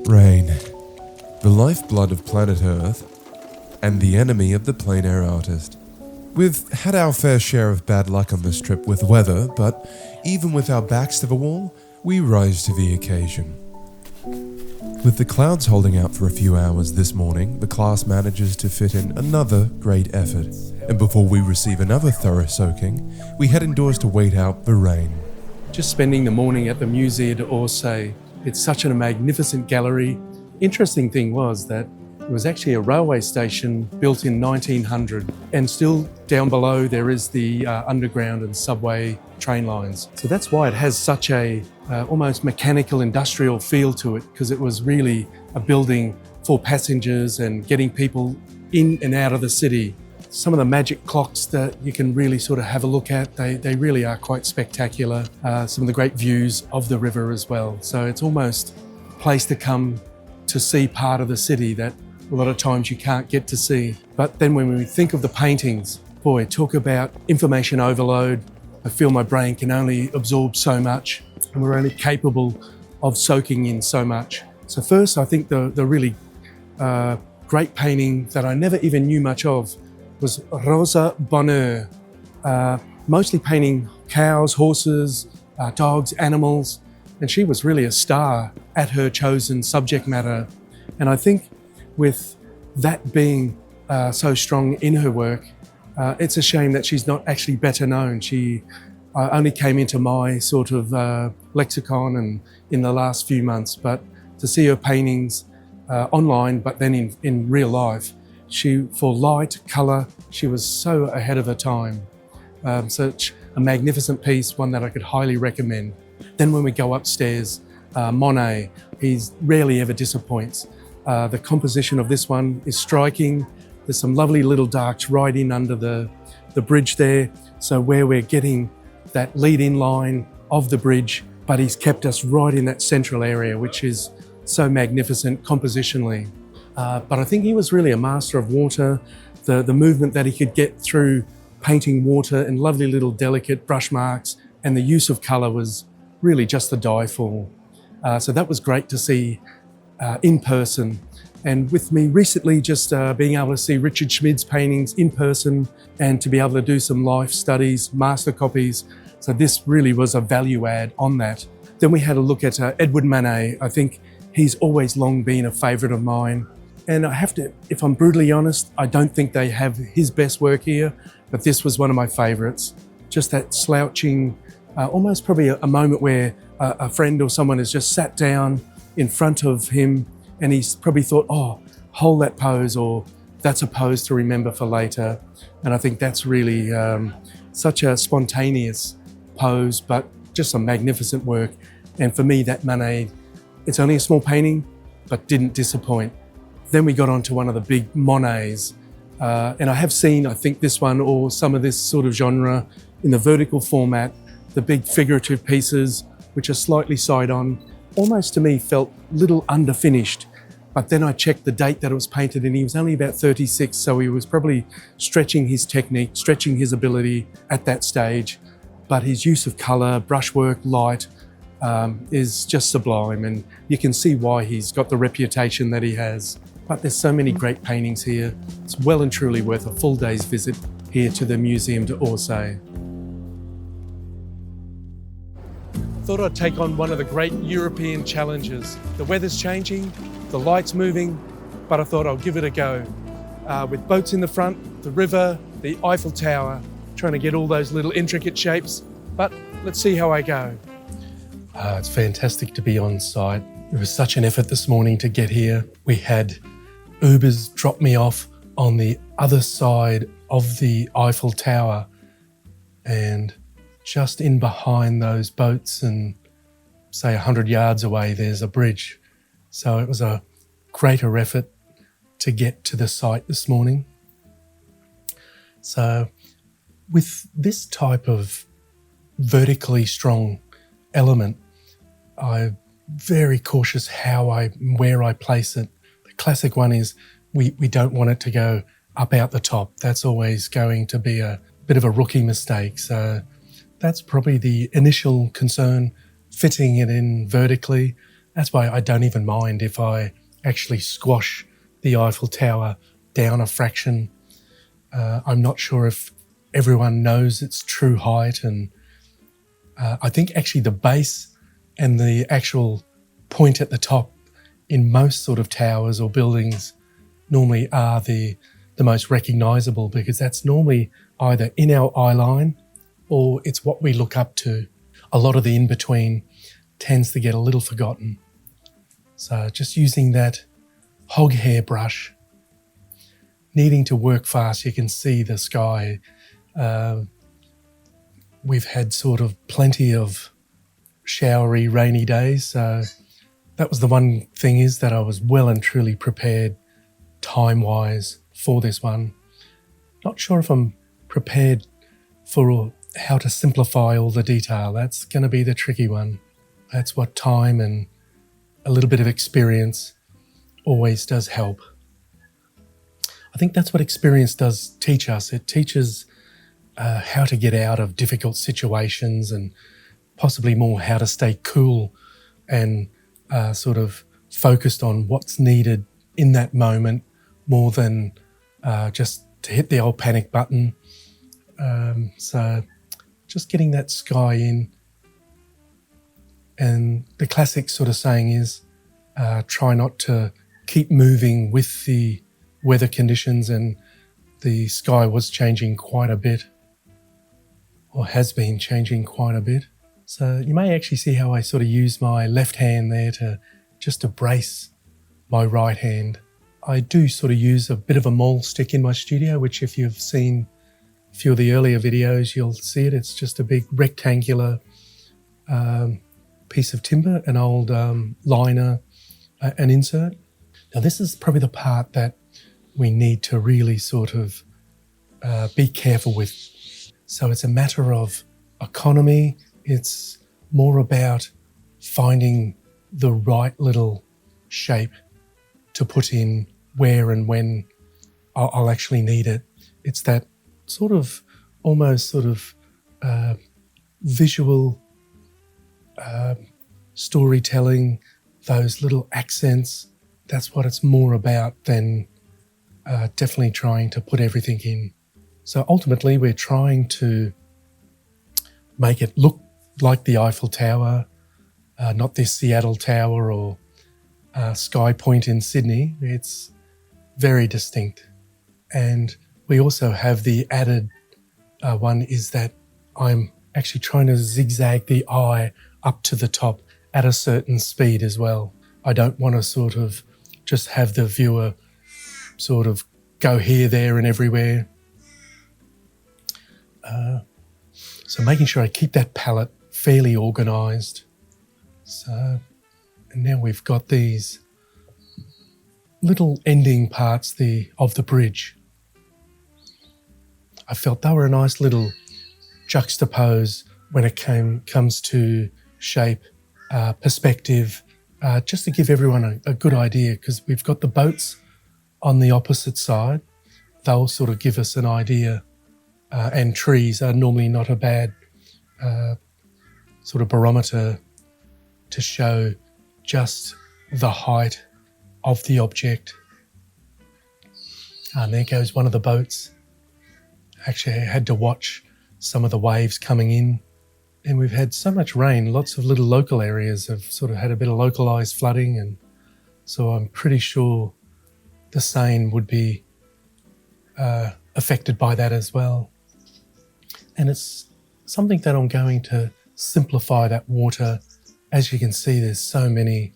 Rain, the lifeblood of planet Earth, and the enemy of the plein air artist. We've had our fair share of bad luck on this trip with weather, but even with our backs to the wall, we rise to the occasion. With the clouds holding out for a few hours this morning, the class manages to fit in another great effort. And before we receive another thorough soaking, we head indoors to wait out the rain. Just spending the morning at the Musée d'Orsay. It's such a magnificent gallery. Interesting thing was that it was actually a railway station built in 1900, and still down below there is the underground and subway train lines. So that's why it has such a almost mechanical industrial feel to it, because it was really a building for passengers and getting people in and out of the city. Some of the magic clocks that you can really sort of have a look at, they really are quite spectacular. Some of the great views of the river as well. So it's almost a place to come to see part of the city that a lot of times you can't get to see. But then when we think of the paintings, boy, talk about information overload. I feel my brain can only absorb so much, and we're only capable of soaking in so much. So first, I think the really great painting that I never even knew much of was Rosa Bonheur, mostly painting cows, horses, dogs, animals, and she was really a star at her chosen subject matter. And I think with that being so strong in her work, it's a shame that she's not actually better known. She only came into my sort of lexicon and in the last few months, but to see her paintings online, but then in real life, for light, colour, she was so ahead of her time. Such a magnificent piece, one that I could highly recommend. Then when we go upstairs, Monet, he rarely ever disappoints. The composition of this one is striking. There's some lovely little darks right in under the bridge there. So where we're getting that lead-in line of the bridge, but he's kept us right in that central area, which is so magnificent compositionally. But I think he was really a master of water, the movement that he could get through painting water and lovely little delicate brush marks, and the use of colour was really just to die for. So that was great to see in person. And with me recently just being able to see Richard Schmid's paintings in person and to be able to do some life studies, master copies. So this really was a value add on that. Then we had a look at Edward Manet. I think he's always long been a favourite of mine. And I have to, if I'm brutally honest, I don't think they have his best work here, but this was one of my favourites. Just that slouching, almost probably a moment where a friend or someone has just sat down in front of him and he's probably thought, oh, hold that pose, or that's a pose to remember for later. And I think that's really such a spontaneous pose, but just some magnificent work. And for me, that Manet, it's only a small painting, but didn't disappoint. Then we got on to one of the big Monets. And I have seen, I think this one or some of this sort of genre in the vertical format, the big figurative pieces, which are slightly side-on, almost to me felt little underfinished. But then I checked the date that it was painted and he was only about 36, so he was probably stretching his technique, stretching his ability at that stage. But his use of colour, brushwork, light is just sublime, and you can see why he's got the reputation that he has. But there's so many great paintings here. It's well and truly worth a full day's visit here to the Museum d'Orsay. thought I'd take on one of the great European challenges. The weather's changing, the light's moving, but I thought I'll give it a go. With boats in the front, the river, the Eiffel Tower, trying to get all those little intricate shapes, but let's see how I go. It's fantastic to be on site. It was such an effort this morning to get here. We had Ubers drop me off on the other side of the Eiffel Tower, and just in behind those boats and say 100 yards away, there's a bridge. So it was a greater effort to get to the site this morning. So with this type of vertically strong element, I'm very cautious where I place it. The classic one is we don't want it to go up out the top. That's always going to be a bit of a rookie mistake. So that's probably the initial concern, fitting it in vertically. That's why I don't even mind if I actually squash the Eiffel Tower down a fraction. I'm not sure if everyone knows its true height, and I think actually the base and the actual point at the top in most sort of towers or buildings normally are the most recognisable, because that's normally either in our eye line or it's what we look up to. A lot of the in-between tends to get a little forgotten. So just using that hog hair brush, needing to work fast. You can see the sky. We've had sort of plenty of showery, rainy days. So that was the one thing, is that I was well and truly prepared time-wise for this one. Not sure if I'm prepared for how to simplify all the detail. That's going to be the tricky one. That's what time and a little bit of experience always does help. I think that's what experience does teach us. It teaches how to get out of difficult situations, and possibly more how to stay cool and sort of focused on what's needed in that moment, more than just to hit the old panic button. So just getting that sky in. And the classic sort of saying is try not to keep moving with the weather conditions, and the sky was changing quite a bit, or has been changing quite a bit. So you may actually see how I sort of use my left hand there to brace my right hand. I do sort of use a bit of a maul stick in my studio, which if you've seen a few of the earlier videos, you'll see it. It's just a big rectangular piece of timber, an old liner, an insert. Now this is probably the part that we need to really sort of be careful with. So it's a matter of economy. It's more about finding the right little shape to put in where and when I'll actually need it. It's that sort of almost sort of visual storytelling, those little accents. That's what it's more about than definitely trying to put everything in. So ultimately we're trying to make it look like the Eiffel Tower, not this Seattle Tower or Sky Point in Sydney. It's very distinct. And we also have the added one is that I'm actually trying to zigzag the eye up to the top at a certain speed as well. I don't want to sort of just have the viewer sort of go here, there and everywhere. So making sure I keep that palette fairly organised. So, and now we've got these little ending parts of the bridge. I felt they were a nice little juxtapose when it comes to shape, perspective, just to give everyone a good idea, because we've got the boats on the opposite side. They'll sort of give us an idea, and trees are normally not a bad sort of barometer to show just the height of the object. And there goes one of the boats. Actually, I had to watch some of the waves coming in And we've had so much rain, lots of little local areas have sort of had a bit of localised flooding, and so I'm pretty sure the Seine would be affected by that as well. And it's something that I'm going to simplify that water. As you can see, there's so many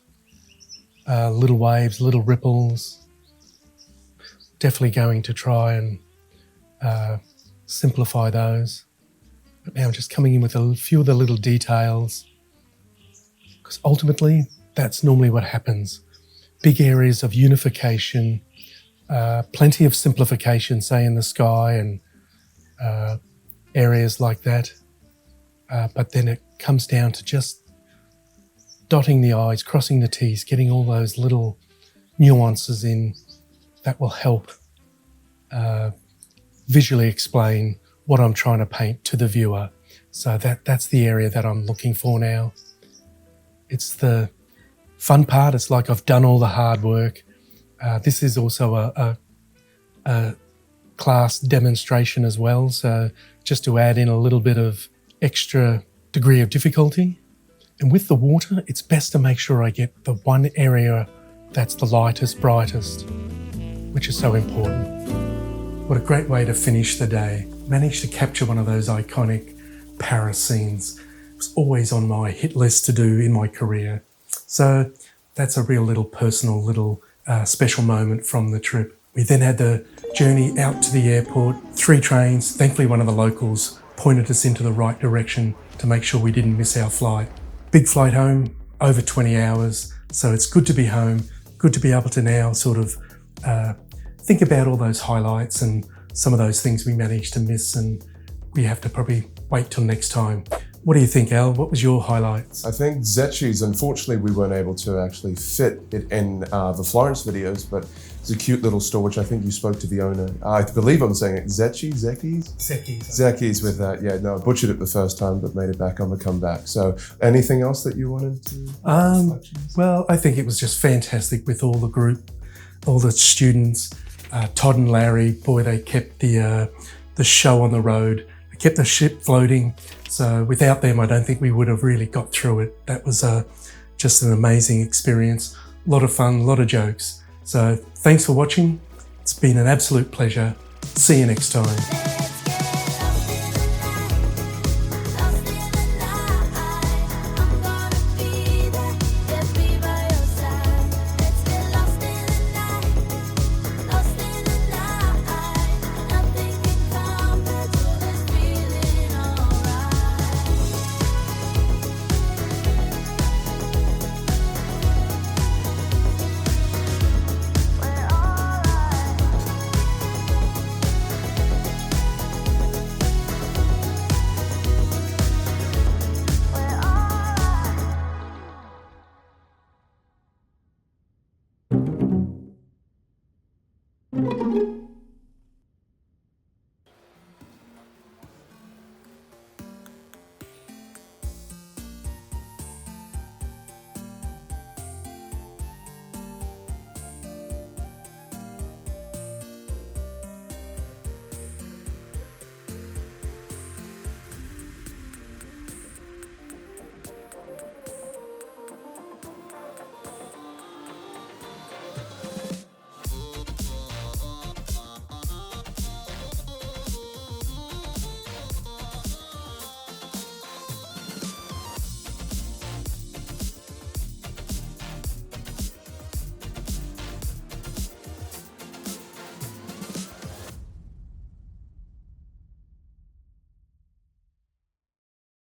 little waves, little ripples. Definitely going to try and simplify those. But now I'm just coming in with a few of the little details, because ultimately that's normally what happens. Big areas of unification, plenty of simplification, say in the sky and areas like that. But then it comes down to just dotting the I's, crossing the T's, getting all those little nuances in that will help visually explain what I'm trying to paint to the viewer. So that's the area that I'm looking for now. It's the fun part. It's like I've done all the hard work. This is also a class demonstration as well. So just to add in a little bit of extra degree of difficulty. And with the water, it's best to make sure I get the one area that's the lightest, brightest, which is so important. What a great way to finish the day. Managed to capture one of those iconic Paris scenes. It was always on my hit list to do in my career. So that's a real little personal, little special moment from the trip. We then had the journey out to the airport, 3 trains. Thankfully, one of the locals pointed us into the right direction to make sure we didn't miss our flight. Big flight home, over 20 hours. So it's good to be home, good to be able to now sort of think about all those highlights and some of those things we managed to miss, and we have to probably wait till next time. What do you think, Al? What was your highlights? I think Zecchi's, unfortunately, we weren't able to actually fit it in the Florence videos, but it's a cute little store, which I think you spoke to the owner. I believe I'm saying it. Zecchi's? Zecchi's with that. Yeah, no, I butchered it the first time, but made it back on the comeback. So anything else that you wanted to? Well, I think it was just fantastic with all the group, all the students. Todd and Larry, boy, they kept the show on the road. They kept the ship floating. So without them, I don't think we would have really got through it. That was just an amazing experience. A lot of fun, a lot of jokes. So thanks for watching. It's been an absolute pleasure. See you next time.